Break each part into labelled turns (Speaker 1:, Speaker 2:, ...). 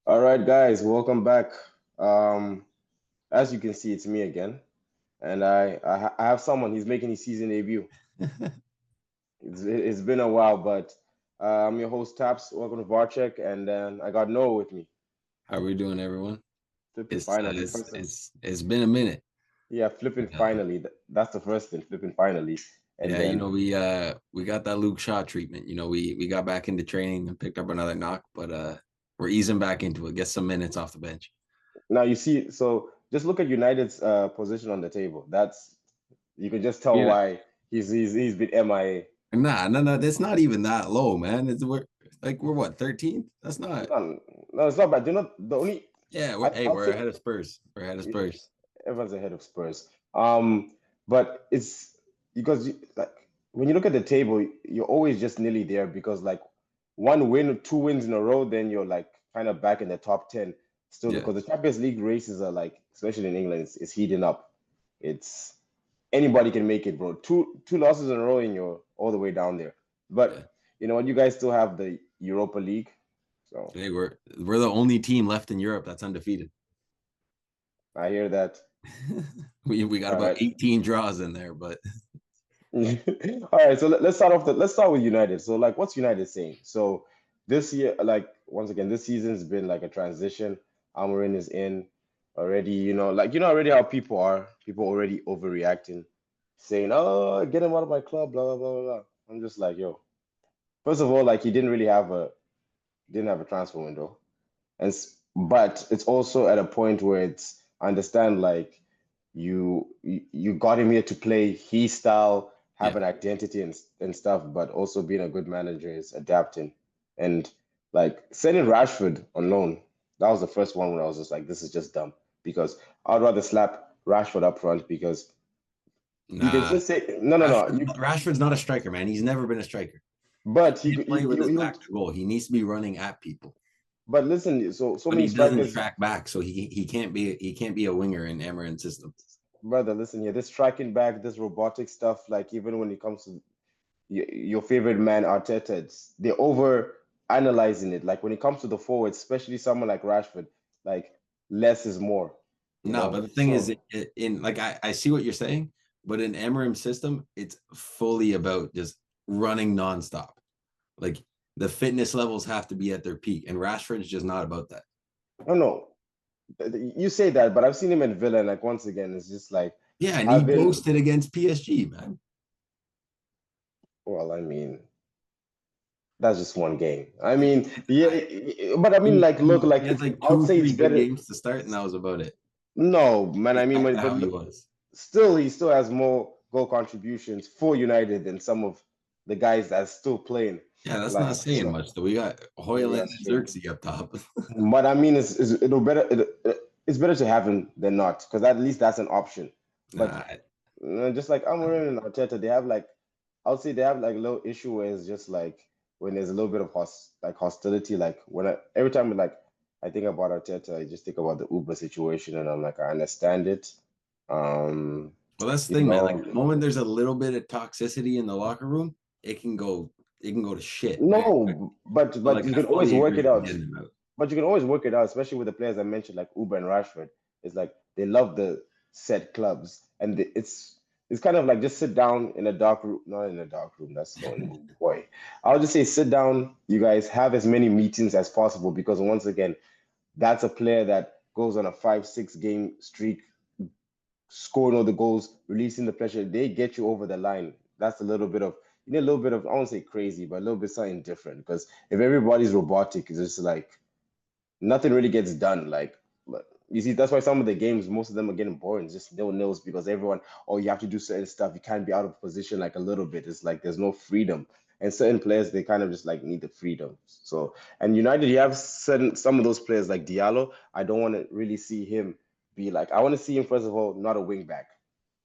Speaker 1: All right, guys, welcome back. Um, as you can see, it's me again, and I have someone. He's making his season debut. It's been a while, but I'm your host Taps. Welcome to Varchek, and then I got Noah with me.
Speaker 2: How we doing, everyone?
Speaker 1: Flipping
Speaker 2: It's uh,
Speaker 1: finally,
Speaker 2: it's
Speaker 1: first of
Speaker 2: it's it's been a minute.
Speaker 1: yeah, flipping
Speaker 2: Uh,
Speaker 1: finally. That's the first thing, flipping finally, and
Speaker 2: yeah,
Speaker 1: then
Speaker 2: we got that Luke Shaw treatment. We got back into training and picked up another knock, but we're easing back into it. Get some minutes off the bench.
Speaker 1: now you see. So just look at United's position on the table. That's you can just tell
Speaker 2: Yeah,
Speaker 1: why he's been MIA.
Speaker 2: no. That's not even that low, man. We're what 13th? That's not.
Speaker 1: No, no, it's not bad. You know the only
Speaker 2: Yeah,
Speaker 1: I'll
Speaker 2: we're
Speaker 1: say.
Speaker 2: ahead of Spurs. We're ahead of Spurs.
Speaker 1: Everyone's ahead of Spurs. But it's because like when you look at the table, you're always just nearly there because like one win or two wins in a row, then you're like kind of back in the top 10 still
Speaker 2: Yeah,
Speaker 1: because the Champions League races are like, especially in England, it's heating up. It's anybody can make it, bro. Two losses in a row and you're all the way down there.
Speaker 2: yeah.
Speaker 1: But you know what? You guys still have the Europa League, so
Speaker 2: Hey, we're the only team left in Europe that's undefeated.
Speaker 1: I hear that.
Speaker 2: We got
Speaker 1: All
Speaker 2: about
Speaker 1: right.
Speaker 2: 18 draws in there, but
Speaker 1: All right, so let's start with United. So like what's United saying? So this year, like once again, this season's been like a transition. Amorim is in already, like you know already how people are. People already overreacting, saying, "Oh, get him out of my club," blah blah blah blah. Blah. I'm just like, yo. First of all, like he didn't have a transfer window, but it's also at a point where it's I understand like you got him here to play his style, have
Speaker 2: yeah.
Speaker 1: an identity and stuff, but also being a good manager is adapting. And like sending Rashford on loan, that was the first one where I was just like, this is just dumb because I'd rather slap Rashford up front because you can
Speaker 2: Nah,
Speaker 1: just say no, no, no.
Speaker 2: Rashford's not a striker, man. He's never been a striker.
Speaker 1: But
Speaker 2: He can't play with his
Speaker 1: he
Speaker 2: back
Speaker 1: would.
Speaker 2: to goal. He needs to be running at people,
Speaker 1: But listen, so
Speaker 2: but
Speaker 1: many
Speaker 2: he doesn't
Speaker 1: strikers.
Speaker 2: track back, so he can't be a winger in Amarin's system.
Speaker 1: Brother, listen here. This striking back, this robotic stuff, like even when it comes to your favorite man, Arteta, they're over analyzing it. Like when it comes to the forwards, especially someone like Rashford, like less is more, you
Speaker 2: No, but
Speaker 1: know?
Speaker 2: the thing is,
Speaker 1: So,
Speaker 2: in like I see what you're saying, but in Amarim's system, it's fully about just running nonstop. Like the fitness levels have to be at their peak, and Rashford's just not about that.
Speaker 1: I don't know. You say that, but I've seen him in Villa, and like once again, it's just like
Speaker 2: Yeah, and he
Speaker 1: having,
Speaker 2: boasted against PSG, man.
Speaker 1: well, I mean, that's just one game. I mean, yeah, but I mean, like, look,
Speaker 2: He
Speaker 1: like
Speaker 2: had
Speaker 1: it's,
Speaker 2: like
Speaker 1: I would
Speaker 2: two,
Speaker 1: say it's
Speaker 2: three good
Speaker 1: better.
Speaker 2: games to start, and that was about it.
Speaker 1: No, man, I mean,
Speaker 2: That's
Speaker 1: but
Speaker 2: how he was.
Speaker 1: still, he still has more goal contributions for United than some of the guys that's still playing.
Speaker 2: Yeah, that's not
Speaker 1: Like,
Speaker 2: saying
Speaker 1: so
Speaker 2: much though. We got
Speaker 1: yeah,
Speaker 2: Hoyland
Speaker 1: that's
Speaker 2: and
Speaker 1: true.
Speaker 2: Xerxes up top.
Speaker 1: But I mean, it's better to have him than not because at least that's an option. But
Speaker 2: Nah,
Speaker 1: just like Amorim and Arteta, they have like I would say they have like a little issue where it's just like when there's a little bit of hostility. Like every time like I think about Arteta, I just think about the Uber situation, and I'm like, I understand it. Um,
Speaker 2: well, that's the
Speaker 1: you
Speaker 2: thing, man. Like the
Speaker 1: know,
Speaker 2: moment there's a little bit of toxicity in the locker room, it can go, it can go to shit very quick.
Speaker 1: no, but
Speaker 2: So like,
Speaker 1: you
Speaker 2: I
Speaker 1: can always
Speaker 2: fully
Speaker 1: work it
Speaker 2: agree with
Speaker 1: out.
Speaker 2: getting him out.
Speaker 1: But you can always work it out, especially with the players I mentioned, like Uber and Rashford. It's like they love the set clubs, and it's kind of like just sit down in a dark room, not in a dark room. That's so boy. I'll just say sit down. You guys have as many meetings as possible because once again, that's a player that goes on a 5, 6 game streak, scoring all the goals, releasing the pressure. They get you over the line. That's a little bit of you need a little bit of I won't say crazy, but a little bit something different. Because if everybody's robotic, it's just like nothing really gets done. Like, but you see, that's why some of the games, most of them are getting boring. It's just nils because everyone, oh, you have to do certain stuff. You can't be out of position like a little bit. It's like there's no freedom. And certain players, they kind of just like need the freedom. So, and United, you have certain some of those players like Diallo. I don't want to really see him be like. I want to see him first of all not a wing back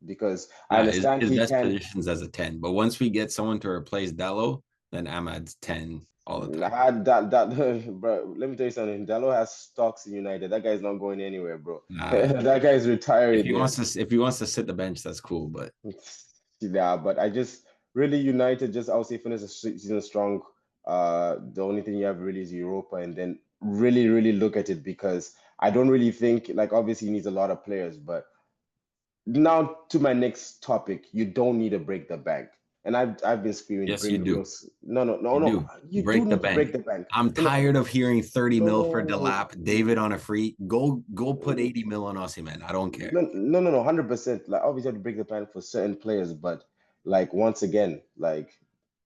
Speaker 1: because I
Speaker 2: Nah,
Speaker 1: understand
Speaker 2: his
Speaker 1: he
Speaker 2: best
Speaker 1: can.
Speaker 2: position's as a 10. But once we get someone to replace Dallo, then Ahmad's 10 all the time.
Speaker 1: Bro, let me tell you something. Dalo has stocks in United. That guy's not going anywhere, bro.
Speaker 2: Nah,
Speaker 1: That guy's retiring there.
Speaker 2: if he wants to sit the bench, that's cool. But
Speaker 1: Yeah, but I just really United just I would say finish the season strong. The only thing you have really is Europa, and then really, really look at it, because I don't really think, like, obviously he needs a lot of players, but now to my next topic, you don't need to break the bank. And I've been screaming,
Speaker 2: Yes, you
Speaker 1: bring
Speaker 2: do.
Speaker 1: no,
Speaker 2: You
Speaker 1: no.
Speaker 2: do.
Speaker 1: You do
Speaker 2: Break the
Speaker 1: need to break
Speaker 2: bank.
Speaker 1: the bank.
Speaker 2: I'm
Speaker 1: You know,
Speaker 2: tired of hearing 30 mil for
Speaker 1: no,
Speaker 2: Delap, David on a free. Go put 80 mil on Aussie, man. I don't care.
Speaker 1: no, 100%. Like, obviously, you have to break the bank for certain players, but like, once again, like,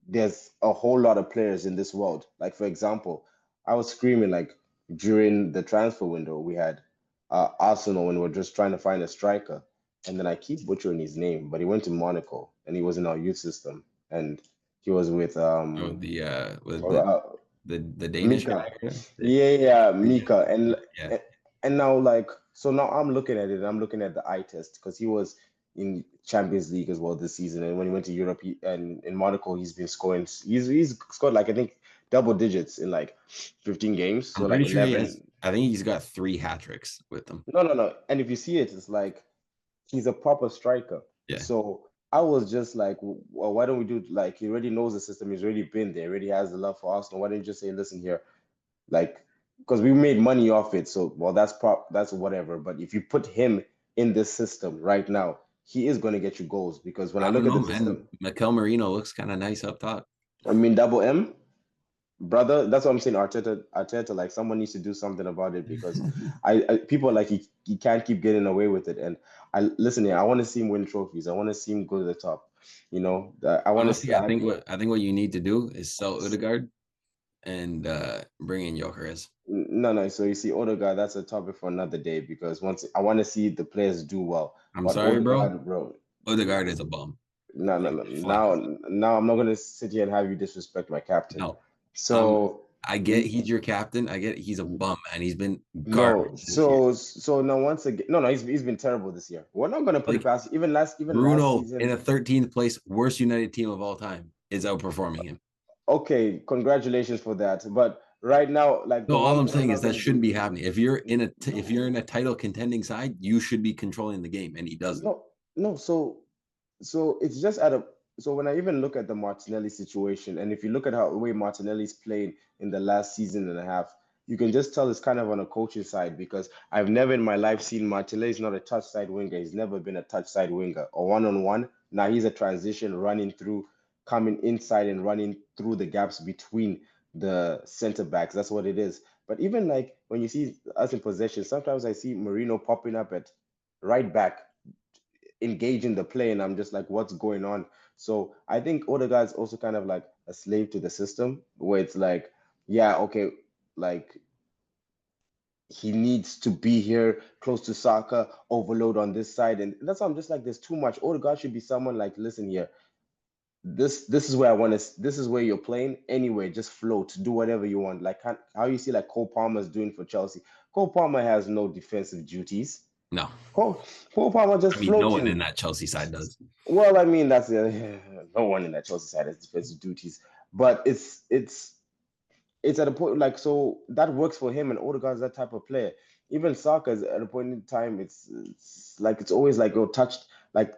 Speaker 1: there's a whole lot of players in this world. Like, for example, I was screaming like during the transfer window, we had Arsenal when we are just trying to find a striker, and then I keep butchering his name, but he went to Monaco and he was in our youth system, and he was with
Speaker 2: Oh, with
Speaker 1: or,
Speaker 2: the Danish
Speaker 1: Mika.
Speaker 2: guy.
Speaker 1: Yeah,
Speaker 2: Yeah,
Speaker 1: Mika.
Speaker 2: yeah.
Speaker 1: And now, like, so now I'm looking at it and I'm looking at the eye test, because he was in Champions League as well this season. And when he went to Europe, and in Monaco, he's been scoring. He's scored, like, I think, double digits in like 15 games. So
Speaker 2: I'm
Speaker 1: like
Speaker 2: pretty sure he has.
Speaker 1: 11.
Speaker 2: I think he's got 3 hat tricks with them.
Speaker 1: No. And if you see it, it's like he's a proper striker.
Speaker 2: Yeah.
Speaker 1: So I was just like, well, why don't we do, like, he already knows the system. He's already been there. Already has the love for Arsenal. Why don't you just say, listen here, like, because we made money off it, so, well, that's whatever. But if you put him in this system right now, he is going to get you goals, because when I
Speaker 2: I
Speaker 1: look
Speaker 2: don't
Speaker 1: at
Speaker 2: know,
Speaker 1: the
Speaker 2: man.
Speaker 1: system,
Speaker 2: Mikel Marino looks kind of nice up top.
Speaker 1: I mean, double M, brother, that's what I'm saying. Arteta, like, someone needs to do something about it, because people are like, he can't keep getting away with it. And I listen here, I want to see him win trophies. I want to see him go to the top. I want to see.
Speaker 2: Honestly, I think what you need to do is sell Odegaard and bring in Jokeres.
Speaker 1: No. So you see, Odegaard, that's a topic for another day, because once I want to see the players do well.
Speaker 2: I'm
Speaker 1: But
Speaker 2: sorry, bro.
Speaker 1: Odegaard, bro,
Speaker 2: Odegaard is a bum. Like,
Speaker 1: no.
Speaker 2: flat out.
Speaker 1: Now I'm not gonna sit here and have you disrespect my captain.
Speaker 2: No.
Speaker 1: So
Speaker 2: I get he's your captain. I get he's a bum, and he's been
Speaker 1: no,
Speaker 2: garbage this year.
Speaker 1: so now, once again, no, he's been terrible this year. We're not gonna put it
Speaker 2: Like,
Speaker 1: past, even last
Speaker 2: Bruno in
Speaker 1: season.
Speaker 2: a 13th place, worst United team of all time, is outperforming him.
Speaker 1: Okay, congratulations for that. But right now, like,
Speaker 2: So
Speaker 1: the
Speaker 2: all
Speaker 1: one
Speaker 2: I'm
Speaker 1: thing I'm
Speaker 2: saying is
Speaker 1: not
Speaker 2: that
Speaker 1: gonna
Speaker 2: shouldn't
Speaker 1: do.
Speaker 2: be happening. If you're in a title contending side, you should be controlling the game, and he doesn't.
Speaker 1: No. So it's just at a so when I even look at the Martinelli situation, and if you look at how the way Martinelli's played in the last season and a half, you can just tell it's kind of on a coaching side, because I've never in my life seen Martinelli's not a touch side winger. He's never been a touch side winger or one-on-one. Now he's a transition running through, coming inside and running through the gaps between the center backs. That's what it is. But even like when you see us in possession, sometimes I see Marino popping up at right back, engaging the play, and I'm just like, what's going on? So I think Odegaard's also kind of like a slave to the system, where it's like, yeah, okay, like, he needs to be here close to Saka, overload on this side, and that's why I'm just like, there's too much. Odegaard should be someone like, listen here, this is where I want to. This is where you're playing. Anyway, just float, do whatever you want. Like how you see like Cole Palmer's doing for Chelsea. Cole Palmer has no defensive duties.
Speaker 2: No.
Speaker 1: Cole Palmer just
Speaker 2: No one in
Speaker 1: floating.
Speaker 2: that Chelsea side does.
Speaker 1: Well, I mean, that's no one in that Chelsea side has defensive duties, but it's at a point like, so that works for him, and Odegaard's that type of player. Even Saka is at a point in time, it's like it's always like you're touched, like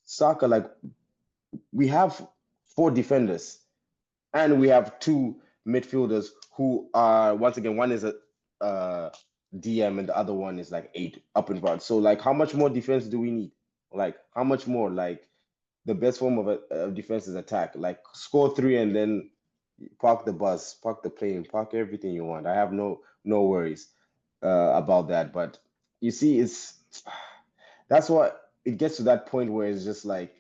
Speaker 1: Saka, like, we have 4 defenders and we have 2 midfielders who are, once again, one is a DM and the other one is like 8 up in front. So like, how much more defense do we need? Like, how much more? Like, the best form of a defense is attack. Like, score 3 and then park the bus, park the plane, park everything you want. I have no worries about that. But you see, that's what it gets to that point where it's just like,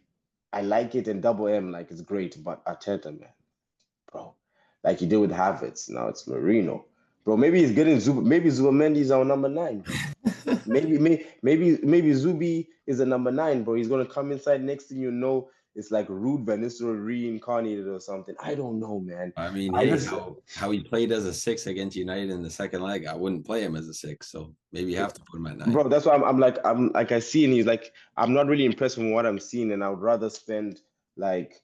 Speaker 1: I like it, and double M, like, it's great, but Arteta, man, bro, like he did with Havertz, now it's Marino, bro. Maybe he's getting maybe Zubamendi's our number 9, bro. maybe Zubi is a number 9, bro. He's gonna come inside. Next thing you know, it's like Rude Van Nistelrooy reincarnated or something. I don't know, man.
Speaker 2: I mean, how he played as a 6 against United in the second leg, I wouldn't play him as a 6, so maybe you have to put him at 9.
Speaker 1: Bro, that's why I'm like, I see, and he's like, I'm not really impressed with what I'm seeing, and I would rather spend like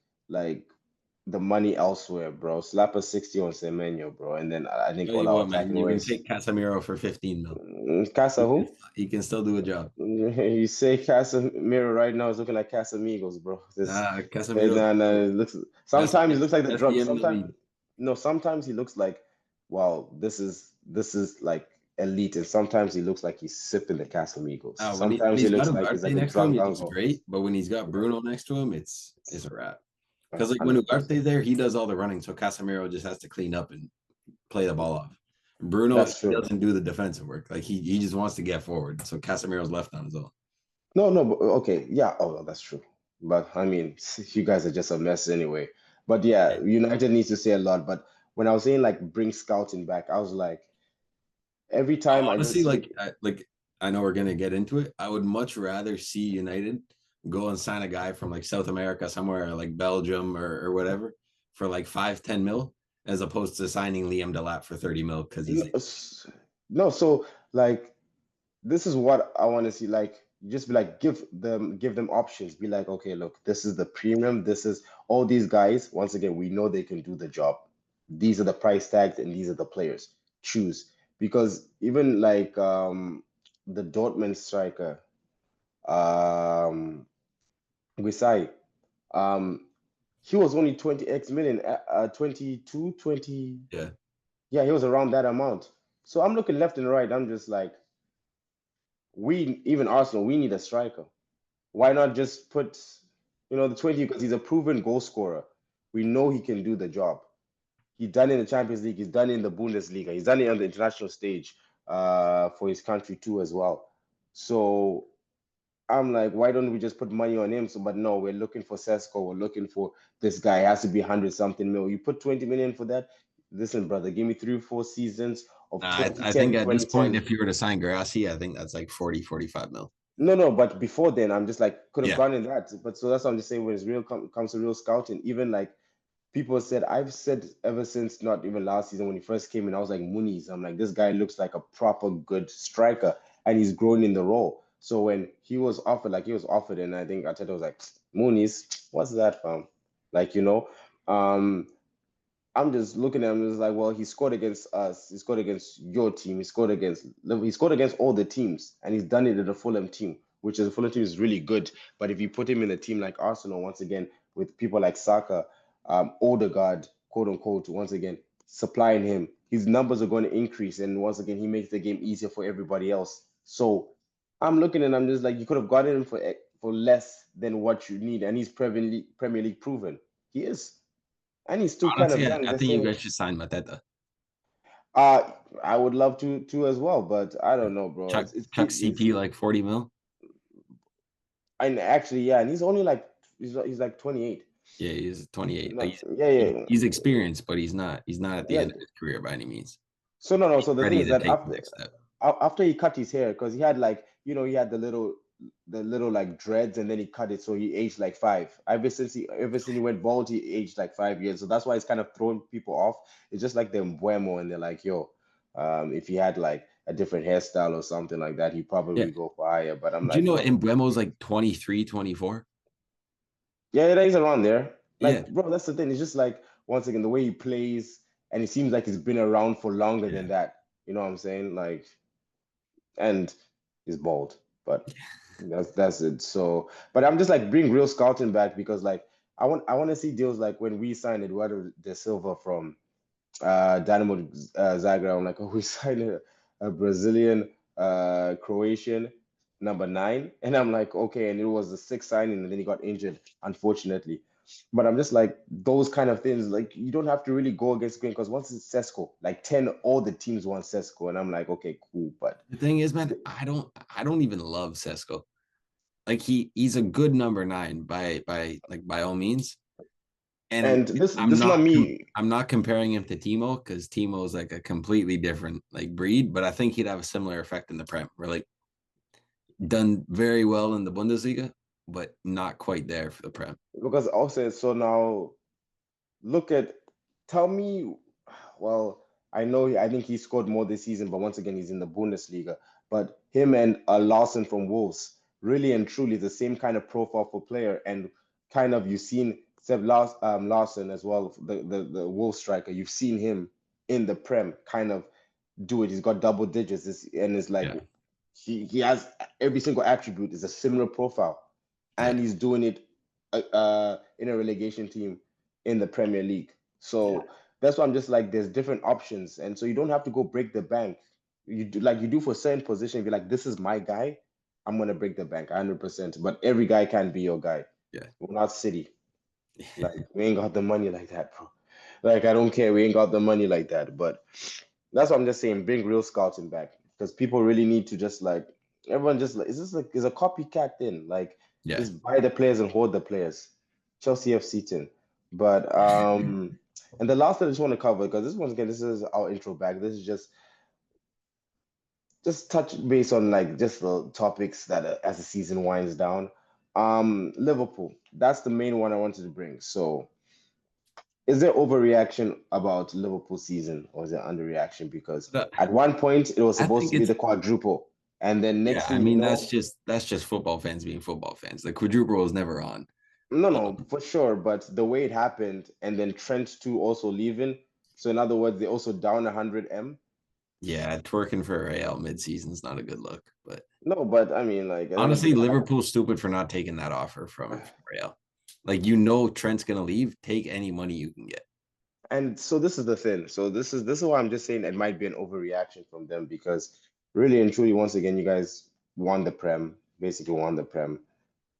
Speaker 1: the money elsewhere, bro. Slap a 60 on Semenyo, bro, and then I think
Speaker 2: Tell
Speaker 1: all
Speaker 2: you
Speaker 1: our
Speaker 2: what, man,
Speaker 1: attacking
Speaker 2: you can
Speaker 1: ways.
Speaker 2: take Casemiro for 15 mil.
Speaker 1: Casa who?
Speaker 2: He can still do a job.
Speaker 1: You say Casemiro right now is looking like Casamigos, bro.
Speaker 2: Casemiro.
Speaker 1: It looks, sometimes he looks like the
Speaker 2: that's the
Speaker 1: drug.
Speaker 2: end of the league.
Speaker 1: Sometimes he looks like wow, this is like elite. And sometimes he looks like he's sipping the Casamigos.
Speaker 2: When
Speaker 1: Sometimes he
Speaker 2: he's got
Speaker 1: looks like he's
Speaker 2: Ugarte
Speaker 1: like a
Speaker 2: next to him,
Speaker 1: drunk
Speaker 2: he looks
Speaker 1: uncle.
Speaker 2: great. But when he's got
Speaker 1: Yeah,
Speaker 2: Bruno next to him, it's a wrap. Because like when
Speaker 1: 100%.
Speaker 2: Ugarte's there, he does all the running, so Casemiro just has to clean up and play the ball off. Bruno,
Speaker 1: That's
Speaker 2: he
Speaker 1: true.
Speaker 2: doesn't do the defensive work. Like he just wants to get forward. So Casemiro's left on his own.
Speaker 1: No, no, but okay, yeah. Oh, well, that's true. But I mean, you guys are just a mess anyway. But yeah, United needs to say a lot. But when I was saying like bring scouting back, I was like, every time I just
Speaker 2: Honestly,
Speaker 1: see,
Speaker 2: like I know we're gonna get into it. I would much rather see United go and sign a guy from like South America somewhere, like Belgium or whatever, for like 5-10 mil, as opposed to signing Liam Delap for 30 mil because he's
Speaker 1: no, no, so like this is what I want to see. Like, just be like, give them options. Be like, okay, look, this is the premium. This is all these guys. Once again, we know they can do the job. These are the price tags, and these are the players. Choose because even like the Dortmund striker, um, Guisai, um, he was only 20x million, 22, 20.
Speaker 2: yeah.
Speaker 1: Yeah, he was around that amount. So I'm looking left and right. I'm just like, we even Arsenal, we need a striker. Why not just put, the 20 because he's a proven goal scorer. We know he can do the job. He's done it in the Champions League. He's done it in the Bundesliga. He's done it on the international stage for his country too as well. So I'm like, why don't we just put money on him? So, but no, we're looking for Sesko. We're looking for this guy. It has to be 100 something mil. You put 20 million for that? Listen, brother, give me 3 or 4 seasons of
Speaker 2: I think
Speaker 1: 2010,
Speaker 2: at this point,
Speaker 1: 2010.
Speaker 2: if you were to sign Garassi, I think that's like 40-45 mil.
Speaker 1: No, no, but before then, I'm just like could have
Speaker 2: Yeah.
Speaker 1: gone in that. But so that's what I'm just saying. When it's real comes to real scouting, even like people said, I've said ever since not even last season when he first came in, I was like Muniz. I'm like this guy looks like a proper good striker, and he's grown in the role. So when he was offered, and I think Arteta was like Muniz, what's that from? Like um, I'm just looking at him. It's like, well, he scored against us. He scored against your team. He scored against all the teams, and he's done it at the Fulham team, which is the Fulham team is really good. But if you put him in a team like Arsenal, once again, with people like Saka, Odegaard, quote unquote, once again, supplying him, his numbers are going to increase, and once again, he makes the game easier for everybody else. So I'm looking and I'm just like, you could have gotten him for less than what you need, and he's Premier League proven. He is. And he's still kind of
Speaker 2: Honestly,
Speaker 1: young,
Speaker 2: I
Speaker 1: the
Speaker 2: think you
Speaker 1: same.
Speaker 2: guys should sign Mateta.
Speaker 1: I would love to as well, but I don't know, bro.
Speaker 2: Chuck CP like 40 mil.
Speaker 1: And actually, yeah, and he's only like he's like 28.
Speaker 2: Yeah, he's 28.
Speaker 1: No, yeah, yeah,
Speaker 2: He's experienced, but he's not at the
Speaker 1: yeah.
Speaker 2: end of his career by any means.
Speaker 1: So no, no.
Speaker 2: He's
Speaker 1: So the thing
Speaker 2: ready
Speaker 1: is
Speaker 2: to
Speaker 1: that
Speaker 2: take the next step.
Speaker 1: after he cut his hair, because he had like he had the little like dreads, and then he cut it, so he aged like 5. Ever since he went bald, he aged like 5 years. So that's why it's kind of throwing people off. It's just like the Mbuemo, and they're like, yo, if he had like a different hairstyle or something like that, he
Speaker 2: Yeah.
Speaker 1: probably go for higher. But I'm
Speaker 2: Do you
Speaker 1: like,
Speaker 2: know
Speaker 1: look,
Speaker 2: Embuemo's like 23, 24?
Speaker 1: yeah, he's around there.
Speaker 2: Yeah.
Speaker 1: Like, bro, that's the thing. It's just like once again the way he plays, and it seems like he's been around for longer than
Speaker 2: Yeah.
Speaker 1: that. You know what I'm saying? Like, and he's bald, but that's it. So, but I'm just like bring real scouting back because like I want to see deals like when we signed Eduardo de Silva from Dynamo Zagreb. I'm like, oh, we signed a Brazilian, Croatian number 9, and I'm like, okay, and it was the sixth signing, and then he got injured, unfortunately. But I'm just like those kind of things. Like you don't have to really go against grain because once it's Sesko, like 10, all the teams want Sesko, and I'm like, okay, cool, but
Speaker 2: The thing is, man, I don't even love Sesko. Like he's a good number 9 by all means. And
Speaker 1: and this is not me.
Speaker 2: I'm not comparing him to Timo because Timo is like a completely different like breed, but I think he'd have a similar effect in the Prem. We're like done very well in the Bundesliga, but not quite there for the Prem.
Speaker 1: Because also, so now look at, tell me, well, I think he scored more this season, but once again, he's in the Bundesliga. But him and Lawson from Wolves, really and truly the same kind of profile for player, and kind of you've seen Lawson as well, the Wolves striker. You've seen him in the Prem kind of do it. He's got double digits, and it's like
Speaker 2: Yeah.
Speaker 1: he has every single attribute is a similar profile,
Speaker 2: Yeah.
Speaker 1: and he's doing it in a relegation team in the Premier League. So that's why I'm just like, there's different options, and so you don't have to go break the bank. You do like you do for certain position. Be like, this is my guy. I'm gonna break the bank 100%. But every guy can't be your guy.
Speaker 2: Yeah.
Speaker 1: We're not City. Like we ain't got the money like that, bro. Like I don't care. We ain't got the money like that. But that's what I'm just saying. Bring real scouting back because people really need to just like everyone just like is this like is a copycat thing? Like
Speaker 2: Yeah.
Speaker 1: just buy the players and hold the players. Chelsea FC thing. But and the last thing I just want to cover because this once again this is our intro back. This is just touch base on like just the topics that as the season winds down. Liverpool. That's the main one I wanted to bring. So is there overreaction about Liverpool season or is it underreaction? Because
Speaker 2: But,
Speaker 1: at one point it was
Speaker 2: I
Speaker 1: supposed
Speaker 2: think
Speaker 1: to be
Speaker 2: it's
Speaker 1: the quadruple, and then
Speaker 2: yeah.
Speaker 1: next
Speaker 2: I
Speaker 1: thing you
Speaker 2: mean,
Speaker 1: know,
Speaker 2: that's just football fans being football fans. The quadruple was never on.
Speaker 1: no, no, for sure. But the way it happened, and then Trent too also leaving. So in other words, they also down 100 M.
Speaker 2: Yeah, twerking for Real mid-season is not a good look. But
Speaker 1: No, but I mean, like at the end of the
Speaker 2: honestly,
Speaker 1: day,
Speaker 2: Liverpool's stupid for not taking that offer from Real. Like, you know, Trent's gonna leave. Take any money you can get.
Speaker 1: and so this is the thing. So this is why I'm just saying it might be an overreaction from them because really and truly, once again, you guys won the Prem, basically won the Prem.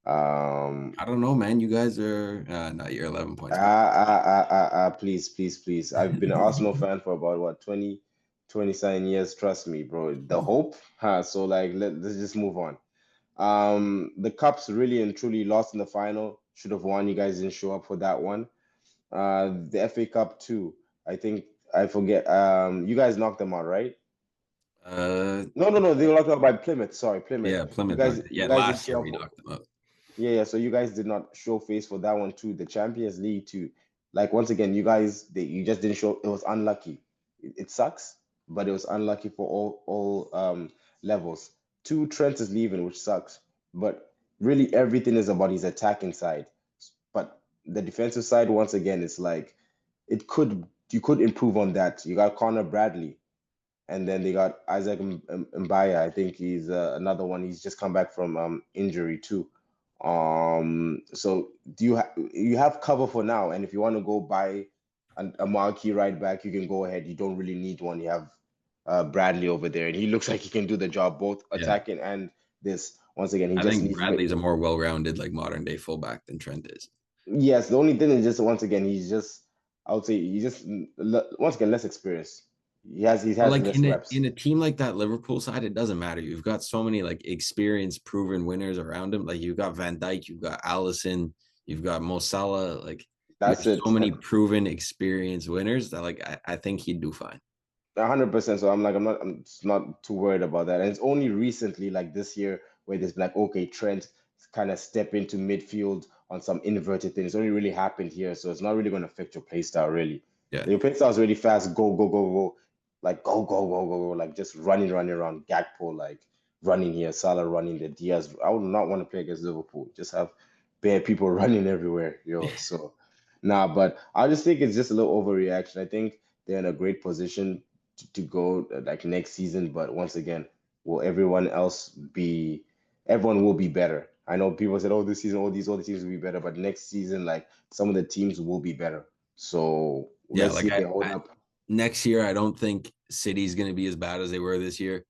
Speaker 1: Um,
Speaker 2: I don't know, man. You guys are no, you're 11 points back.
Speaker 1: please, please, please. I've been an Arsenal fan for about what 20 something years. Trust me, bro. The hope, huh? So like, let's just move on. The Cups really and truly lost in the final. Should have won. You guys didn't show up for that one. The FA Cup too. I think I forget. You guys knocked them out, right?
Speaker 2: Uh,
Speaker 1: No, no, no. They were knocked out by Plymouth. Sorry, Plymouth.
Speaker 2: yeah,
Speaker 1: You
Speaker 2: Plymouth
Speaker 1: guys,
Speaker 2: knocked it.
Speaker 1: you
Speaker 2: Yeah,
Speaker 1: guys didn't
Speaker 2: last
Speaker 1: show
Speaker 2: year
Speaker 1: up
Speaker 2: we
Speaker 1: for.
Speaker 2: knocked them out.
Speaker 1: Yeah, yeah. So you guys did not show face for that one too. The Champions League too. Like once again, you just didn't show. It was unlucky. It sucks, but it was unlucky for all levels. Two, Trent is leaving, which sucks. But really, everything is about his attacking side. But the defensive side, once again, it's like you could improve on that. You got Connor Bradley, and then they got Isaac Mbaya. I think he's another one. He's just come back from injury too. So you have cover for now, and if you want to go buy a marquee right back, you can go ahead. You don't really need one. You have Bradley over there, and he looks like he can do the job, both
Speaker 2: Yeah,
Speaker 1: attacking and this. Once again, he
Speaker 2: I
Speaker 1: just
Speaker 2: think
Speaker 1: needs to make.
Speaker 2: Bradley's a more well-rounded, like modern day fullback than Trent is.
Speaker 1: Yes, the only thing is just once again, I would say he's just once again less experienced. He
Speaker 2: But
Speaker 1: has
Speaker 2: like
Speaker 1: less reps.
Speaker 2: in a team like that Liverpool side, it doesn't matter. You've got so many like experienced, proven winners around him. Like you've got Van Dijk, you've got Allison, you've got Mo Salah. Like you have
Speaker 1: That's
Speaker 2: so
Speaker 1: it.
Speaker 2: many proven, experienced winners that like I think he'd do fine.
Speaker 1: 100%. So I'm just not too worried about that. And it's only recently, like this year, where there's been like, okay, Trent kind of step into midfield on some inverted things. It's only really happened here. So it's not really going to affect your play style, really.
Speaker 2: Yeah,
Speaker 1: Your play style is really fast. Go, go, go, go. Like, go, go, go, go, go. Like, just running around. Gakpo, like, running here. Salah running there. Diaz. I would not want to play against Liverpool. Just have bare people running everywhere, yo. So, nah, but I just think it's just a little overreaction. I think they're in a great position to go like next season. But once again, will everyone else be? Everyone will be better. I know people said, "Oh, this season, all these other teams will be better," but next season, like some of the teams will be better. So
Speaker 2: yeah.
Speaker 1: let's see
Speaker 2: Like
Speaker 1: if they hold
Speaker 2: I
Speaker 1: up.
Speaker 2: next year, I don't think City's going to be as bad as they were this year.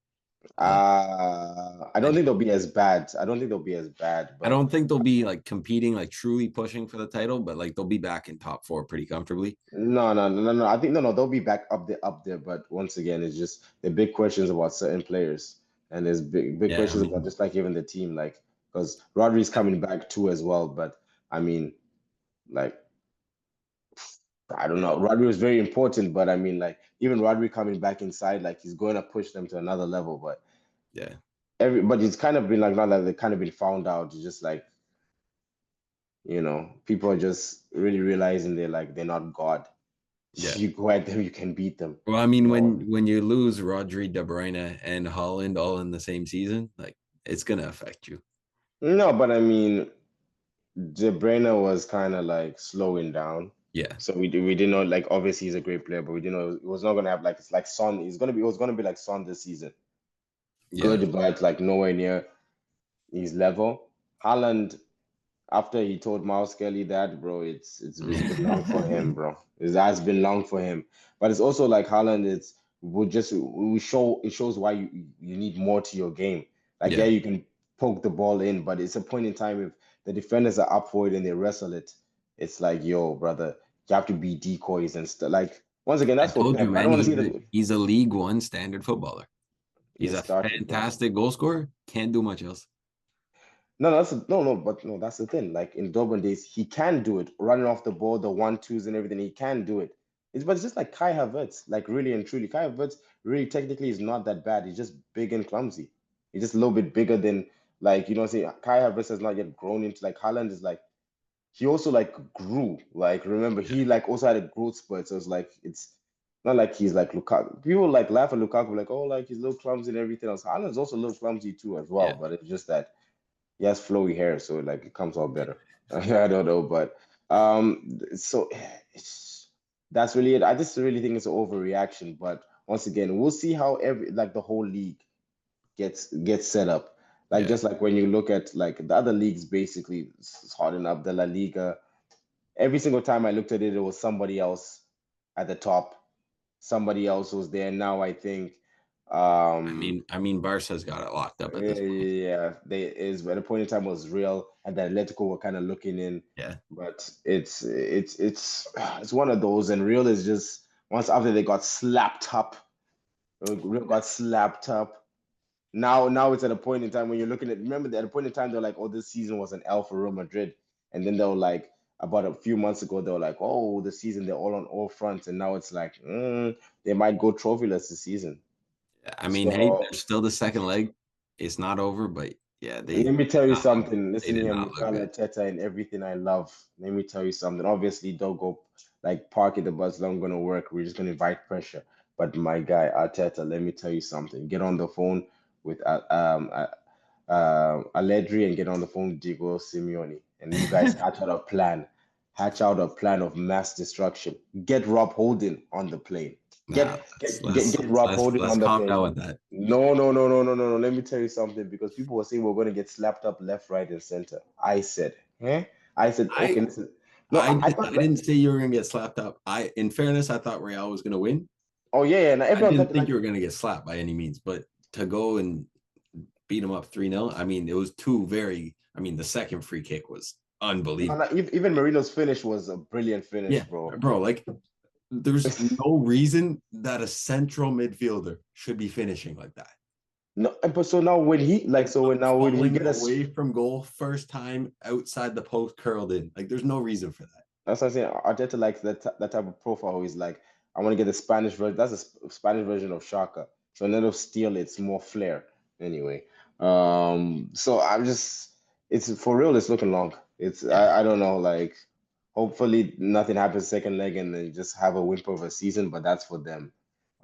Speaker 1: I
Speaker 2: I
Speaker 1: don't think they'll be as bad. I don't think they'll be as bad,
Speaker 2: I
Speaker 1: but
Speaker 2: don't think they'll be like competing, like truly pushing for the title, but like they'll be back in top four pretty comfortably.
Speaker 1: no, no, no, no, no. I think no, no, they'll be back up there. But once again, it's just the big questions about certain players, and there's big
Speaker 2: Yeah, I
Speaker 1: questions about
Speaker 2: mean,
Speaker 1: just like even the team, like because Rodri's coming back too as well. But I mean, like I don't know, Rodri was very important, but I mean, like even Rodri coming back inside, like he's going to push them to another level. But
Speaker 2: yeah,
Speaker 1: but it's kind of been like not like they kind of been found out. It's just like people are just really realizing they're not God.
Speaker 2: yeah.
Speaker 1: You go at them, you can beat them.
Speaker 2: Well, I mean,
Speaker 1: No,
Speaker 2: when you lose Rodri, De Bruyne, and Holland all in the same season, like it's gonna affect you.
Speaker 1: no, but I mean, De Bruyne was kind of like slowing down.
Speaker 2: Yeah,
Speaker 1: So we didn't know like obviously he's a great player, but we didn't know it was not gonna have like it's like Son. It was gonna be like Son this season.
Speaker 2: yeah,
Speaker 1: Good, but like nowhere near his level. Haaland, After he told Miles Kelly that, bro, it's been long for him, bro. It has been long for him. But it's also like Haaland. We show it shows why you need more to your game. Like, yeah,
Speaker 2: Yeah,
Speaker 1: you can poke the ball in, but it's a point in time if the defenders are up for it and they wrestle it, it's like, yo, brother, you have to be decoys and stuff. Like, once again,
Speaker 2: I
Speaker 1: that's for
Speaker 2: told you,
Speaker 1: Pep. I don't
Speaker 2: man.
Speaker 1: want to see the
Speaker 2: He's a League One standard footballer.
Speaker 1: he
Speaker 2: He's
Speaker 1: has
Speaker 2: a
Speaker 1: started, bro.
Speaker 2: fantastic goal scorer. Can't do much else.
Speaker 1: No, but no, that's the thing. Like in Dortmund days, he can do it, running off the ball, the 1-2s and everything. He can do it. But it's just like Kai Havertz, like really and truly. Kai Havertz really technically is not that bad. He's just big and clumsy. He's just a little bit bigger than like say Kai Havertz has not yet grown into like Haaland is like he also like grew. Like remember
Speaker 2: Yeah.
Speaker 1: he like also had a growth spurt. So it's like it's not like he's like Lukaku. People like laugh at Lukaku like oh like he's a little clumsy and everything else. Haaland's also a little clumsy too as well.
Speaker 2: Yeah.
Speaker 1: But it's just that he has flowy hair, so like it comes out better. I don't know, but so it's, that's really it. I just really think it's an overreaction. But once again, we'll see how every like the whole league gets set up. Like
Speaker 2: Yeah.
Speaker 1: just like when you look at like the other leagues, basically it's hardened up the La Liga. Every single time I looked at it, it was somebody else at the top. Somebody else was there. Now I think
Speaker 2: Barca's got it locked up at
Speaker 1: yeah,
Speaker 2: this point.
Speaker 1: yeah, they is at a point in time was real, and the Atletico were kind of looking in,
Speaker 2: Yeah.
Speaker 1: but it's one of those, and Real is just once after they got slapped up, Real got slapped up. Now it's at a point in time when you're looking at. Remember, at a point in time they're like, oh, this season was an L for Real Madrid, and then they were like about a few months ago they were like, oh, the season they're all on all fronts, and now it's like they might go trophyless this season.
Speaker 2: Hey,
Speaker 1: So
Speaker 2: there's still the second leg. It's not over, but yeah,
Speaker 1: let me tell you something.
Speaker 2: they
Speaker 1: Listen
Speaker 2: did
Speaker 1: here,
Speaker 2: not look
Speaker 1: Mikel
Speaker 2: good.
Speaker 1: Arteta and everything I love. Let me tell you something. Obviously, don't go like park at the bus. Not gonna work. We're just gonna invite pressure. But my guy Arteta, let me tell you something. Get on the phone with Allegri and get on the phone with Diego Simeone, and you guys hatch out a plan. Hatch out a plan of mass destruction. Get Rob Holding on the plane.
Speaker 2: Nah,
Speaker 1: Get get Rob Holding
Speaker 2: let's
Speaker 1: on the
Speaker 2: calm
Speaker 1: plane.
Speaker 2: down with that.
Speaker 1: No, no, no, no, no, no, no. Let me tell you something because people were saying we're going to get slapped up left, right, and center. I said, eh? I said, okay,
Speaker 2: I
Speaker 1: listen. No, I thought,
Speaker 2: I didn't say you were gonna get slapped up. In fairness, I thought Real was gonna win.
Speaker 1: oh, yeah, yeah. Now
Speaker 2: I
Speaker 1: everyone
Speaker 2: didn't
Speaker 1: thought,
Speaker 2: think
Speaker 1: like,
Speaker 2: you were gonna get slapped by any means, but to go and beat them up 3-0, it was two very. The second free kick was
Speaker 1: no,
Speaker 2: unbelievable.
Speaker 1: no, even Marino's finish was a brilliant finish,
Speaker 2: Yeah,
Speaker 1: bro.
Speaker 2: bro. Like, there's no reason that a central midfielder should be finishing like that.
Speaker 1: No, but so now when he, like,
Speaker 2: Like
Speaker 1: so when now when he
Speaker 2: falling
Speaker 1: get us,
Speaker 2: away from goal first time outside the post curled in. Like, there's no reason for that.
Speaker 1: that's what I'm saying. Arteta likes that type of profile. He's like, I want to get the Spanish version. That's a Spanish version of Shaka. So instead of steel, it's more flair. Anyway, so I'm just, it's for real. It's looking long. It's
Speaker 2: Yeah.
Speaker 1: I don't know. Like, hopefully nothing happens second leg and then just have a whimper of a season. But that's for them.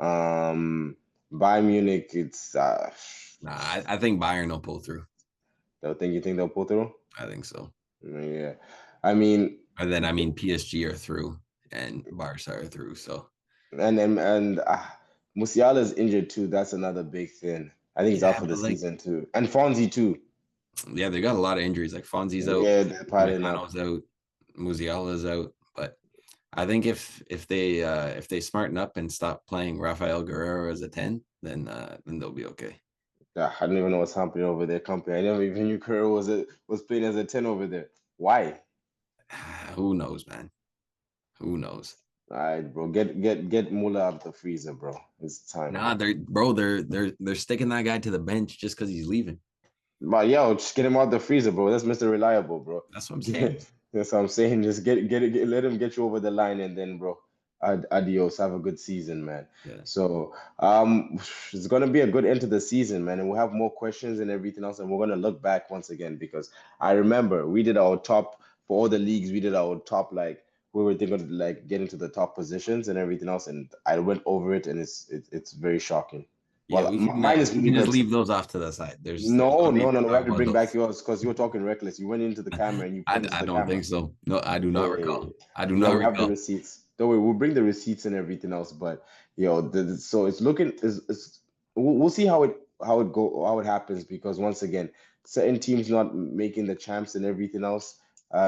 Speaker 1: Bayern Munich. It's
Speaker 2: Nah, I think Bayern will pull through.
Speaker 1: don't think you think they'll pull through?
Speaker 2: I think so.
Speaker 1: Yeah, I mean.
Speaker 2: And then PSG are through and Barca are through. So
Speaker 1: And Musiala is injured too. That's another big thing. I think he's out
Speaker 2: yeah,
Speaker 1: for the
Speaker 2: but like
Speaker 1: season too. And Fonzie too.
Speaker 2: yeah, they got a lot of injuries. Like Fonzie's out,
Speaker 1: Yeah, they're piling up.
Speaker 2: Mecano's out, Musiala's out. But I think if they smarten up and stop playing Rafael Guerrero as a 10, then they'll be okay.
Speaker 1: I don't even know what's happening over there. Company. I never even knew Kerr was playing as a 10 over there. Why?
Speaker 2: Who knows, man? Who knows?
Speaker 1: All right, bro. Get Muller out of the freezer, bro. It's time.
Speaker 2: Nah, they're sticking that guy to the bench just because he's leaving.
Speaker 1: But yo, just get him out the freezer, bro. That's Mr. Reliable, bro.
Speaker 2: That's what I'm saying.
Speaker 1: That's what I'm saying. Just let him get you over the line, and then, bro, adios. Have a good season, man.
Speaker 2: Yeah.
Speaker 1: So, it's gonna be a good end to the season, man, and we'll have more questions and everything else, and we're gonna look back once again because I remember we did our top for all the leagues. We did our top like we were thinking of like getting to the top positions and everything else, and I went over it, and it's very shocking.
Speaker 2: Yeah,
Speaker 1: Well, mine is
Speaker 2: we
Speaker 1: pretty
Speaker 2: can just
Speaker 1: good.
Speaker 2: leave those off to the side. There's
Speaker 1: No,
Speaker 2: no need
Speaker 1: no, no,
Speaker 2: to
Speaker 1: no. We
Speaker 2: talk
Speaker 1: have to
Speaker 2: about
Speaker 1: bring back
Speaker 2: those.
Speaker 1: yours because you were talking reckless. You went into the camera and you pointed to
Speaker 2: I
Speaker 1: the
Speaker 2: don't
Speaker 1: camera.
Speaker 2: think so. No, I do not recall. I do
Speaker 1: No,
Speaker 2: not
Speaker 1: we have the
Speaker 2: recall.
Speaker 1: receipts. Don't worry, we'll bring the receipts and everything else. But so it's looking is we'll see how it happens because once again, certain teams not making the champs and everything else.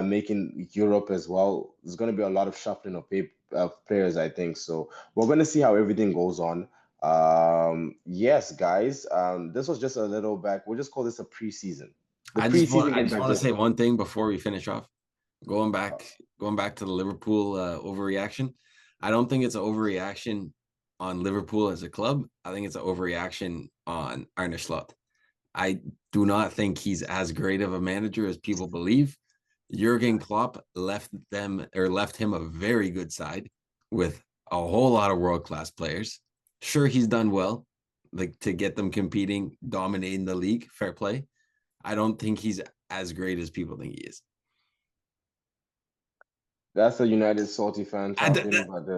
Speaker 1: making Europe as well. There's going to be a lot of shuffling of players, I think. So we're going to see how everything goes on. Yes, guys. This was just a little back. We'll just call this a preseason. The preseason
Speaker 2: I
Speaker 1: is
Speaker 2: just want to say
Speaker 1: digested.
Speaker 2: one thing before we finish off. Going back to the Liverpool overreaction. I don't think it's an overreaction on Liverpool as a club. I think it's an overreaction on Arne Slot. I do not think he's as great of a manager as people believe. Jurgen Klopp left him a very good side with a whole lot of world-class players. Sure, he's done well, like to get them competing, dominating the league, fair play. I don't think he's as great as people think he is.
Speaker 1: That's a United salty fan talking, but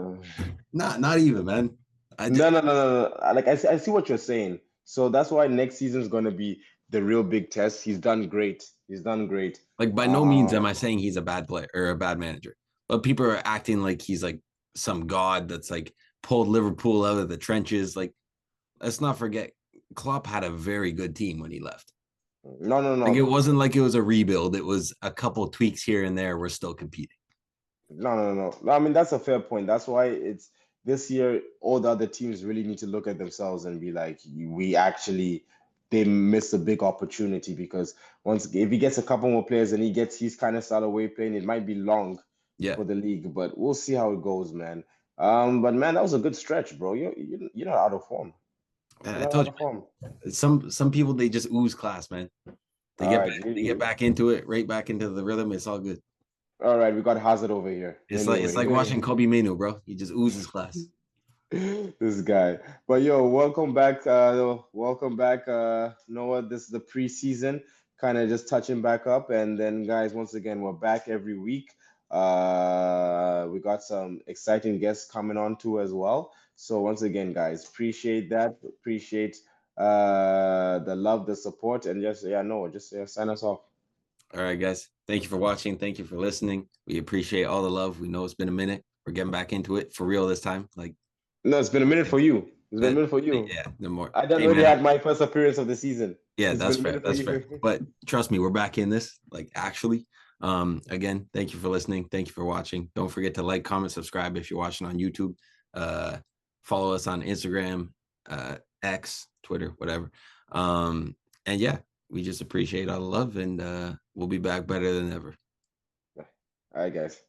Speaker 2: not even, man.
Speaker 1: no. Like I see what you're saying. So that's why next season is going to be the real big test. He's done great. He's done great.
Speaker 2: Like by no means am I saying he's a bad player or a bad manager, but people are acting like he's like some god that's like pulled Liverpool out of the trenches. Like, let's not forget, Klopp had a very good team when he left.
Speaker 1: No.
Speaker 2: Like, it wasn't like it was a rebuild. It was a couple tweaks here and there. We're still competing.
Speaker 1: No. I mean, that's a fair point. That's why it's this year, all the other teams really need to look at themselves and be like, they missed a big opportunity because if he gets a couple more players and he gets his kind of style of way playing, it might be long for the league, but we'll see how it goes, man. But man, that was a good stretch, bro. You're not out of form.
Speaker 2: I told you, some people, they just ooze class, man. They get back into it, right back into the rhythm. It's all good.
Speaker 1: All right, we got Hazard over here.
Speaker 2: It's like watching Kobe Manu, bro. He just oozes class.
Speaker 1: This guy. But yo, welcome back. Noah. This is the preseason, kind of just touching back up. And then guys, once again, we're back every week. We got some exciting guests coming on too as well. So once again, guys, appreciate that. Appreciate the love, the support, and just sign us off.
Speaker 2: All right, guys. Thank you for watching. Thank you for listening. We appreciate all the love. We know it's been a minute. We're getting back into it for real this time.
Speaker 1: No, it's been a minute for you. It's been a minute for you.
Speaker 2: Yeah, no more.
Speaker 1: I done already had my first appearance of the season.
Speaker 2: Yeah, that's fair. That's fair. But trust me, we're back in this. Actually. Again, thank you for listening. Thank you for watching. Don't forget to like, comment, subscribe if you're watching on YouTube. Follow us on Instagram, X, Twitter, whatever. And yeah, we just appreciate all the love, and we'll be back better than ever.
Speaker 1: All right, guys.